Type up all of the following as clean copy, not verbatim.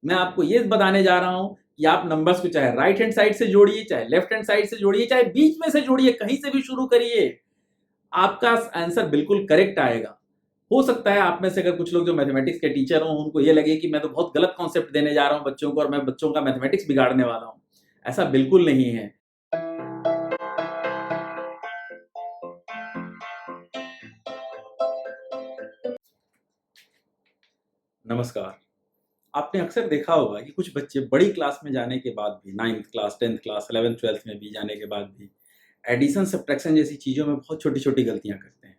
मैं आपको ये बताने जा रहा हूं कि आप नंबर्स को चाहे राइट हैंड साइड से जोड़िए, चाहे लेफ्ट हैंड साइड से जोड़िए, चाहे बीच में से जोड़िए, कहीं से भी शुरू करिए, आपका आंसर बिल्कुल करेक्ट आएगा। हो सकता है आप में से अगर कुछ लोग जो मैथमेटिक्स के टीचर हों, उनको ये लगे कि मैं तो बहुत गलत कॉन्सेप्ट देने जा रहा हूं बच्चों को और मैं बच्चों का मैथमेटिक्स बिगाड़ने वाला हूं। ऐसा बिल्कुल नहीं है। नमस्कार। आपने अक्सर देखा होगा कि कुछ बच्चे बड़ी क्लास में जाने के बाद भी, 9th class, 10th class, 11th 12th में भी जाने के बाद भी एडिशन सब्ट्रैक्शन जैसी चीज़ों में बहुत छोटी-छोटी गलतियाँ करते हैं।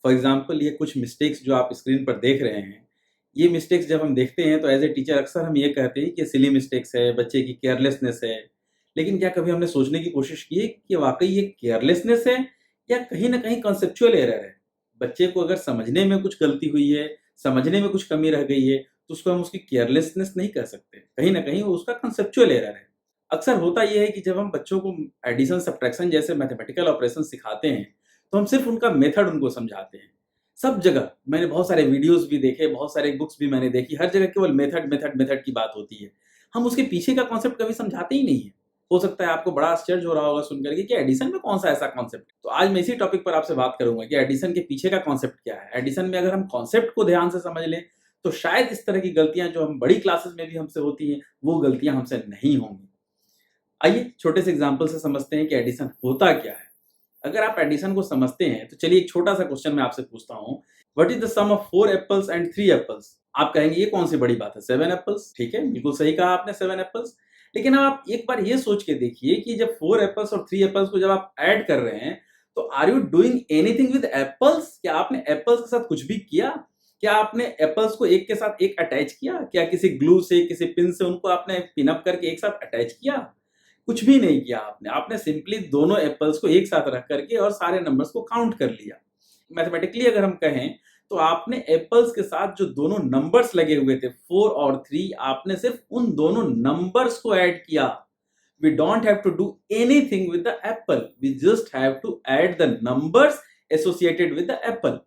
फॉर एग्ज़ाम्पल ये कुछ मिस्टेक्स जो आप स्क्रीन पर देख रहे हैं, ये मिस्टेक्स जब हम देखते हैं तो एज़ ए टीचर अक्सर हम ये कहते हैं कि सिली मिस्टेक्स है, बच्चे की केयरलेसनेस है। लेकिन क्या कभी हमने सोचने की कोशिश की है कि वाक़ई ये केयरलेसनेस है या कहीं न कहीं कॉन्सेप्चुअल एरर है? बच्चे को अगर समझने में कुछ गलती हुई है, समझने में कुछ कमी रह गई है, तो उसको हम उसकी केयरलेसनेस नहीं कह सकते। कहीं न कहीं वो उसका कॉन्सेप्चुअल एरर है। अक्सर होता ये है कि जब हम बच्चों को एडिशन, सब्ट्रैक्शन जैसे मैथमेटिकल ऑपरेशन सिखाते हैं, तो हम सिर्फ़ उनका मेथड उनको समझाते हैं। सब जगह मैंने बहुत सारे वीडियोज़ भी देखे, बहुत सारे बुक्स भी मैंने देखी, हर जगह केवल मेथड, मेथड, मेथड की बात होती है। हम उसके पीछे का कॉन्सेप्ट कभी समझाते ही नहीं है। हो सकता है आपको बड़ा आश्चर्य हो रहा होगा सुनकर के कि एडिशन में कौन-सा ऐसा कॉन्सेप्ट है? तो आज मैं इसी टॉपिक पर आपसे बात करूँगा कि एडिशन के पीछे का कॉन्सेप्ट क्या है? एडिशन में अगर हम कॉन्सेप्ट को ध्यान से समझ लें, तो शायद इस तरह की गलतियाँ जो हम बड़ी क्लासेस में भी हमसे होती हैं, वो गलतियाँ हमसे नहीं होंगी। आइए छोटे से एग्ज़ाम्पल से समझते हैं कि एडिशन होता क्या है? अगर आप एडिशन को समझते हैं, तो चलिए एक छोटा-सा क्वेश्चन मैं आपसे पूछता हूँ। What is the sum of 4 apples and 3 apples? आप कहेंगे ये कौन-सी बड़ी बात है? 7 एपल्स, ठीक है, बिल्कुल सही कहा आपने 7 एपल्स। लेकिन आप एक बार ये सोच के देखिए कि जब 4 एपल्स और 3 एपल्स को जब आप ऐड कर रहे हैं, तो are you doing anything with apples? क्या आपने एपल्स के साथ कुछ भी किया? क्या आपने एपल्स को एक के साथ एक अटैच किया? क्या किसी ग्लू से, किसी पिन से उनको आपने पिन अप करके एक साथ अटैच किया? कुछ भी नहीं किया आपने। आपने सिंपली दोनों एपल्स को एक साथ रख करके और सारे नंबर्स को काउंट कर लिया। मैथमेटिकली अगर हम कहें, तो आपने एपल्स के साथ जो दोनों नंबर्स लगे हुए थे 4 और 3, आपने सिर्फ उन दोनों नंबर्स को ऐड किया। We don't have to do anything with the apple. We just have to add the numbers associated with the apple.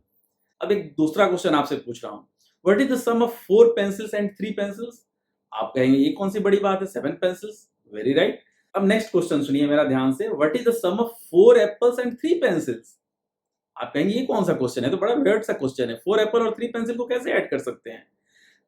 अब एक दूसरा क्वेश्चन आपसे पूछ रहा हूं. What is the sum of 4 pencils and 3 pencils? आप कहेंगे ये कौन सी बड़ी बात है, 7 pencils. Very right. अब नेक्स्ट क्वेश्चन सुनिए मेरा ध्यान से. What is the sum of 4 apples and 3 pencils? आप कहेंगे ये कौन सा क्वेश्चन है, तो बड़ा वियर्ड सा क्वेश्चन है. 4 एप्पल और 3 पेंसिल को कैसे ऐड कर सकते हैं?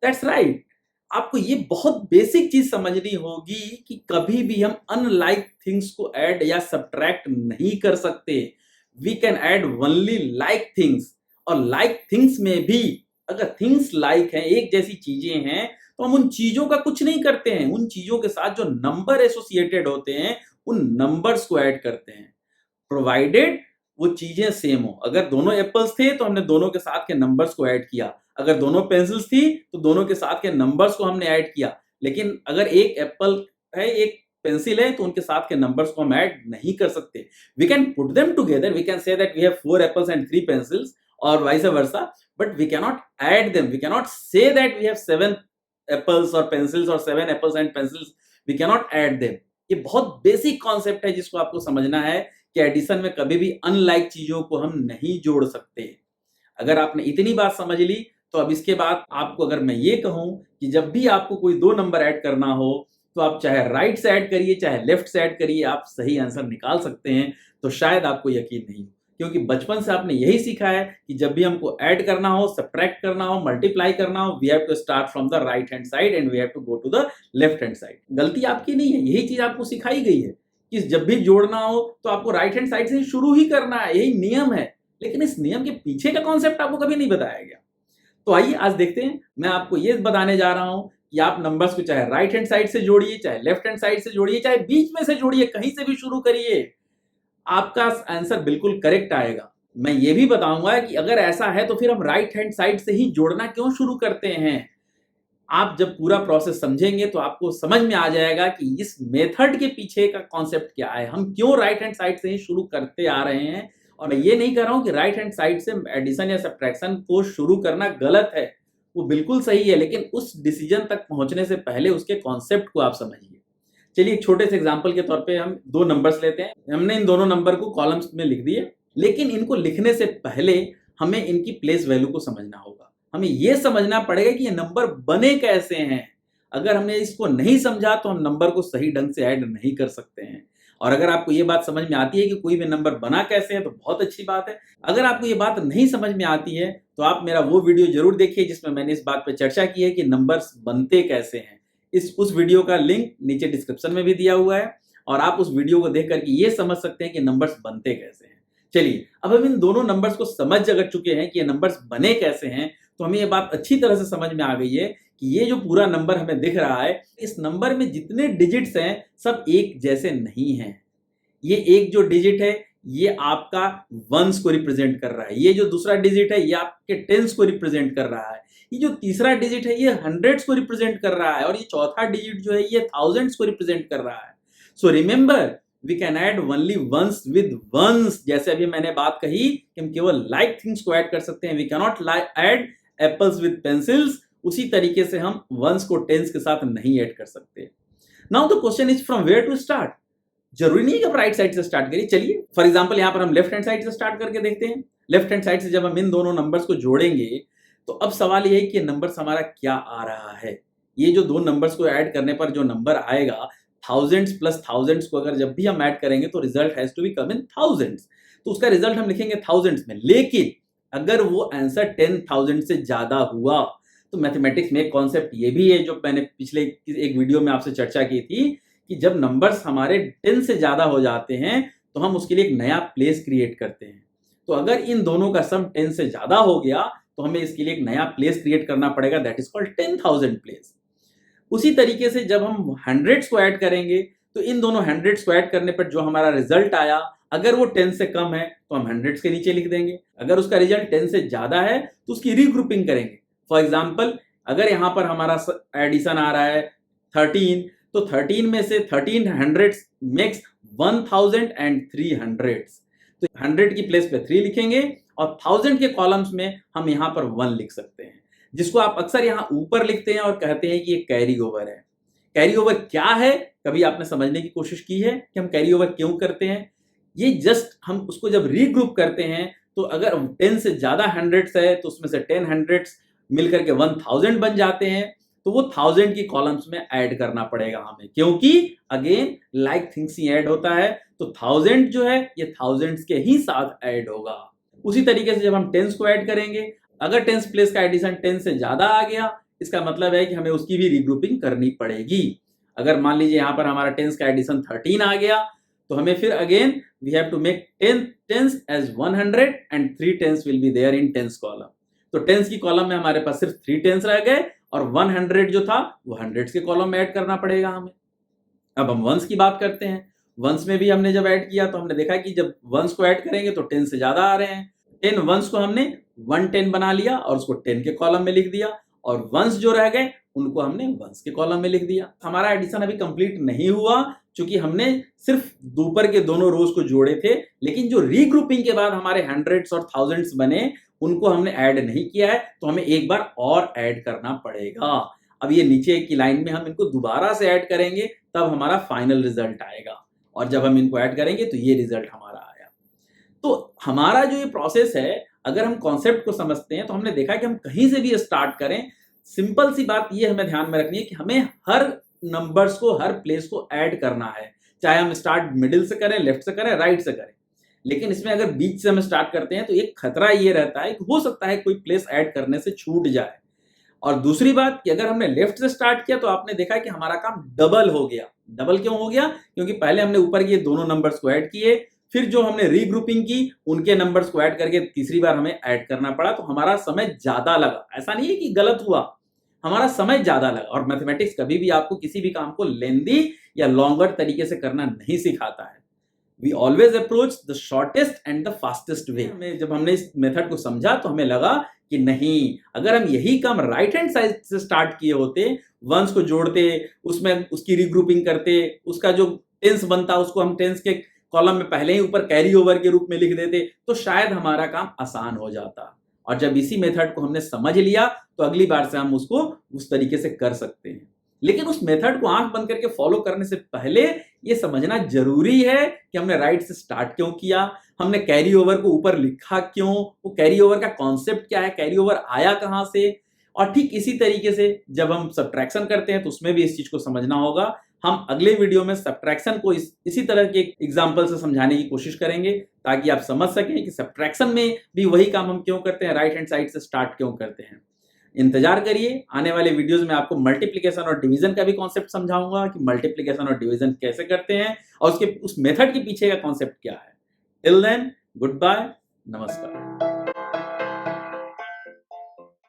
That's right. आपको ये बहुत बेसिक चीज समझनी होगी कि कभी भी हम अनलाइक थिंग्स को ऐड या सब्ट्रैक्ट नहीं कर सकते. We can add only like things. और लाइक थिंग्स में भी अगर थिंग्स लाइक हैं, एक जैसी चीजें हैं, तो हम उन चीजों का कुछ नहीं करते हैं. उन चीजों के साथ जो नंबर एसोसिएटेड होते हैं, उन नंबर्स को ऐड करते हैं, प्रोवाइडेड वो चीजें सेम हो. अगर दोनों एप्पल्स थे तो हमने दोनों के साथ के नंबर्स को ऐड किया. अगर दोनों पेंसिल्स थी तो दोनों के साथ के नंबर्स को हमने ऐड किया. लेकिन अगर एक एप्पल है, एक पेंसिल है, तो उनके साथ के नंबर्स को हम ऐड नहीं कर सकते. We can put them together. We can say that we have 4 apples and 3 pencils और vice versa, but we can not add them. We can not say that we have 7 apples और pencils और 7 apples and pencils. We can not add them. ये बहुत basic concept है जिसको आपको समझना है कि एडिशन में कभी भी अनलाइक चीजों को हम नहीं जोड़ सकते. अगर आपने इतनी बात समझ ली, तो अब इसके बाद आपको अगर मैं ये कहूं कि जब भी आपको कोई दो नंबर ऐड करना हो, तो आप चाहे राइट से ऐड करिए, चाहे लेफ्ट से ऐड करिए, आप सही आंसर निकाल सकते हैं. तो शायद आपको यकीन नहीं हो, क्योंकि बचपन से आपने यही सीखा है कि जब भी हमको ऐड करना हो, सब्ट्रैक्ट करना हो, मल्टीप्लाई करना हो, we have to start from the right hand side and we have to go to the left hand side. गलती आपकी नहीं है, यही चीज आपको सिखाई गई है कि जब भी जोड़ना हो तो आपको राइट हैंड साइड से शुरू ही करना है. यही नियम है. लेकिन इस नियम के पीछे का कॉन्सेप्ट आपको कभी नहीं बताया गया. तो आइए आज देखते हैं. मैं आपको ये बताने जा रहा हूं कि आप नंबर्स को चाहे राइट हैंड साइड से जोड़िए, चाहे लेफ्ट हैंड साइड से जोड़िए, चाहे बीच में से जोड़िए, कहीं से भी शुरू करिए, आपका आंसर बिल्कुल करेक्ट आएगा. मैं ये भी बताऊंगा कि अगर ऐसा है तो फिर हम राइट हैंड साइड से ही जोड़ना क्यों शुरू करते हैं. आप जब पूरा प्रोसेस समझेंगे तो आपको समझ में आ जाएगा कि इस मेथड के पीछे का कॉन्सेप्ट क्या है, हम क्यों राइट हैंड साइड से ही शुरू करते आ रहे हैं. और मैं ये नहीं कह रहा हूं कि राइट हैंड साइड से एडिशन या सब्ट्रैक्शन को शुरू करना गलत है, वो बिल्कुल सही है. लेकिन उस डिसीजन तक पहुंचने से पहले उसके कॉन्सेप्ट को आप समझिए. चलिए एक छोटे से एग्जांपल के तौर पे हम दो नंबर्स लेते हैं. हमने इन दोनों नंबर को कॉलम्स में लिख दिए, लेकिन इनको लिखने से पहले हमें इनकी प्लेस वैल्यू को समझना होगा. हमें यह समझना पड़ेगा कि ये नंबर बने कैसे हैं. अगर हमने इसको नहीं समझा तो हम नंबर को सही ढंग से ऐड नहीं कर सकते हैं। और अगर आपको ये बात समझ में आती है कि कोई भी नंबर बना कैसे है तो बहुत अच्छी बात है। अगर आपको ये बात नहीं समझ में आती है तो आप मेरा वो वीडियो जरूर देखिए जिसमें मैंने इस बात पे चर्चा की है कि नंबर्स बनते कैसे हैं। उस वीडियो का लिंक नीचे डिस्क्रिप्शन में भी दिया हुआ है और आप उस वीडियो को देख करके ये समझ सकते हैं कि नंबर्स बनते कैसे हैं। चलिए, अब हम इन दोनों नंबर्स को समझ अगर चुके हैं कि ये नंबर्स बने कैसे हैं, तो हमें ये बात अच्छी तरह से समझ में आ गई है कि ये जो पूरा नंबर हमें दिख रहा है, इस नंबर में जितने डिजिट्स हैं, सब एक जैसे नहीं हैं। ये एक जो डिजिट है, ये आपका वंस को रिप्रेजेंट कर रहा है। ये जो दूसरा डिजिट है, ये आपके टेंस को रिप्रेजेंट कर रहा है। ये जो तीसरा डिजिट है, ये हंड्रेड्स को रिप्रेजेंट कर रहा है और ये चौथा डिजिट जो है, ये थाउजेंड्स को रिप्रेजेंट कर रहा है। So remember, we can add only ones with ones. जैसे अभी मैंने बात कही कि हम केवल लाइक थिंग्स को ऐड कर सकते हैं, we can not add apples with pencils. उसी तरीके से हम वंस को टेंस के साथ नहीं ऐड कर सकते। Now the question is from where to start. जरूरी नहीं है कि आप राइट साइड से स्टार्ट करिए। चलिए फॉर एग्जांपल यहां पर हम लेफ्ट हैंड साइड से स्टार्ट करके देखते हैं। लेफ्ट हैंड साइड से जब हम इन दोनों नंबर्स को जोड़ेंगे तो अब सवाल ये है कि नंबर्स हमारा क्या आ रहा है। ये जो दो नंबर्स को ऐड करने पर जो नंबर आएगा, थाउजेंड्स प्लस थाउजेंड्स को अगर जब भी हम ऐड करेंगे तो result has to be come in thousands. तो उसका रिजल्ट हम लिखेंगे थाउजेंड्स में। लेकिन अगर वो आंसर 10,000 से ज्यादा हुआ तो मैथमेटिक्स में एक कॉन्सेप्ट ये भी है जो मैंने पिछले एक वीडियो में आपसे चर्चा की थी कि जब नंबर्स हमारे 10 से ज्यादा हो जाते हैं तो हम उसके लिए एक नया प्लेस क्रिएट करते हैं। तो अगर इन दोनों का सम 10 से ज्यादा हो गया तो हमें इसके लिए एक नया प्लेस क्रिएट करना पड़ेगा, दैट इज कॉल्ड 10,000 प्लेस। उसी तरीके से जब हम हंड्रेड्स को ऐड करेंगे तो इन दोनों हंड्रेड्स को ऐड करने पर जो हमारा रिजल्ट आया, अगर वो 10 से कम है तो हम हंड्रेड्स के नीचे लिख देंगे। अगर उसका रिजल्ट 10 से ज्यादा है तो उसकी रीग्रुपिंग करेंगे। फॉर एग्जाम्पल, अगर यहां पर हमारा एडिशन आ रहा है 13, तो 13 में से 13 हंड्रेड्स मेक्स 1000 एंड 300। तो 100 की प्लेस पे 3 लिखेंगे और 1000 के कॉलम्स में हम यहां पर 1 लिख सकते हैं, जिसको आप अक्सर यहां ऊपर लिखते हैं और कहते हैं कि ये कैरी ओवर है। कैरी ओवर क्या है, कभी आपने समझने की कोशिश की है कि हम कैरी ओवर क्यों करते हैं? ये जस्ट हम उसको जब रीग्रुप करते हैं तो अगर 10 से ज्यादा हंड्रेड्स है तो उसमें से 10 हंड्रेड्स मिलकर के 1000 बन जाते हैं, तो वो 1000 की कॉलम्स में ऐड करना पड़ेगा हमें, क्योंकि अगेन लाइक थिंग्स ही ऐड होता है। तो 1000 जो है ये थाउजेंड्स के ही साथ ऐड होगा। उसी तरीके से जब हम टेंस को ऐड करेंगे, अगर टेंस प्लेस का एडिशन 10 से ज्यादा आ गया, इसका मतलब है कि हमें उसकी भी रीग्रुपिंग करनी पड़ेगी। अगर मान लीजिए यहां पर हमारा टेंस का एडिशन 13 आ गया तो हमें फिर again we have to make 10 tens as 100 and 3 tens will be there in tens column. तो टेंस की कॉलम में हमारे पास सिर्फ 3 टेंस रह गए और 100 जो था वो हंड्रेड्स के कॉलम में ऐड करना पड़ेगा हमें। अब हम वंस की बात करते हैं। वंस में भी हमने जब ऐड किया तो हमने देखा कि जब वंस को ऐड करेंगे तो 10 से ज्यादा आ रहे हैं। 10 वंस को हमने 110 बना लिया और उसको 10 के कॉलम में लिख दिया, और वंस जो रह गए उनको हमने वंस के कॉलम में लिख दिया। हमारा एडिशन अभी कंप्लीट नहीं हुआ क्योंकि हमने सिर्फ ऊपर के दोनों रोज को जोड़े थे, लेकिन जो रीग्रुपिंग के बाद हमारे हंड्रेड्स और थाउजेंड्स बने उनको हमने ऐड नहीं किया है, तो हमें एक बार और ऐड करना पड़ेगा। अब ये नीचे की लाइन में हम इनको दोबारा से ऐड करेंगे तब हमारा फाइनल रिजल्ट आएगा, और जब हम इनको ऐड करेंगे तो ये रिजल्ट हमारा आया। तो हमारा जो ये प्रोसेस है, अगर हम कॉन्सेप्ट को समझते हैं तो हमने देखा कि हम कहीं से भी स्टार्ट करें, सिंपल सी बात ये हमें ध्यान में रखनी है कि हमें हर नंबर्स को, हर प्लेस को ऐड करना है, चाहे हम स्टार्ट मिडिल से करें, लेफ्ट से करें, राइट से करें। लेकिन इसमें अगर बीच से हम स्टार्ट करते हैं तो एक खतरा ये रहता है कि हो सकता है कोई प्लेस ऐड करने से छूट जाए। और दूसरी बात कि अगर हमने लेफ्ट से स्टार्ट किया तो आपने देखा कि हमारा काम डबल हो गया। डबल क्यों हो गया? क्योंकि पहले हमने ऊपर के दोनों नंबर्स को ऐड किए, फिर जो हमने रीग्रुपिंग की उनके नंबर्स को ऐड करके तीसरी बार हमें ऐड करना पड़ा, तो हमारा समय ज्यादा लगा। ऐसा नहीं है कि गलत हुआ, हमारा समय ज्यादा लगा। और मैथमेटिक्स कभी भी आपको किसी भी काम को लेंदी या लॉन्गर तरीके से करना नहीं सिखाता है। We always approach the shortest and the fastest way. जब हमने इस मेथड को समझा तो हमें लगा कि नहीं, अगर हम यही काम राइट हैंड साइड से स्टार्ट किए होते, वंस को जोड़ते, उसमें उसकी रीग्रुपिंग करते, उसका जो टेंस बनता उसको हम टेंस के कॉलम में पहले ही ऊपर कैरी ओवर के रूप में लिख देते, तो शायद हमारा काम आसान हो जाता। और जब इसी मेथड को हमने समझ लिया तो अगली बार से हम उसको उस तरीके से कर सकते हैं। लेकिन उस मेथड को आंख बंद करके फॉलो करने से पहले ये समझना जरूरी है कि हमने राइट से स्टार्ट क्यों किया, हमने कैरी ओवर को ऊपर लिखा क्यों, वो कैरी ओवर का कॉन्सेप्ट क्या है, कैरी ओवर आया कहां से, और ठीक इसी तरीके से जब हम सब्ट्रैक्शन करते हैं तो उसमें भी इस चीज को समझना होगा। हम अगले वीडियो में सब्ट्रैक्शन को इसी तरह के एग्जाम्पल से समझाने की कोशिश करेंगे ताकि आप समझ सकें कि सब्ट्रैक्शन में भी वही काम हम क्यों करते हैं, राइट हैंड साइड से स्टार्ट क्यों करते हैं। इंतजार करिए, आने वाले वीडियोस में आपको मल्टीप्लिकेशन और डिवीजन का भी कॉन्सेप्ट समझाऊंगा कि मल्टीप्लिकेशन और डिवीजन कैसे करते हैं और उस मेथड के पीछे का कॉन्सेप्ट क्या है। टिल देन, गुड बाय, नमस्कार।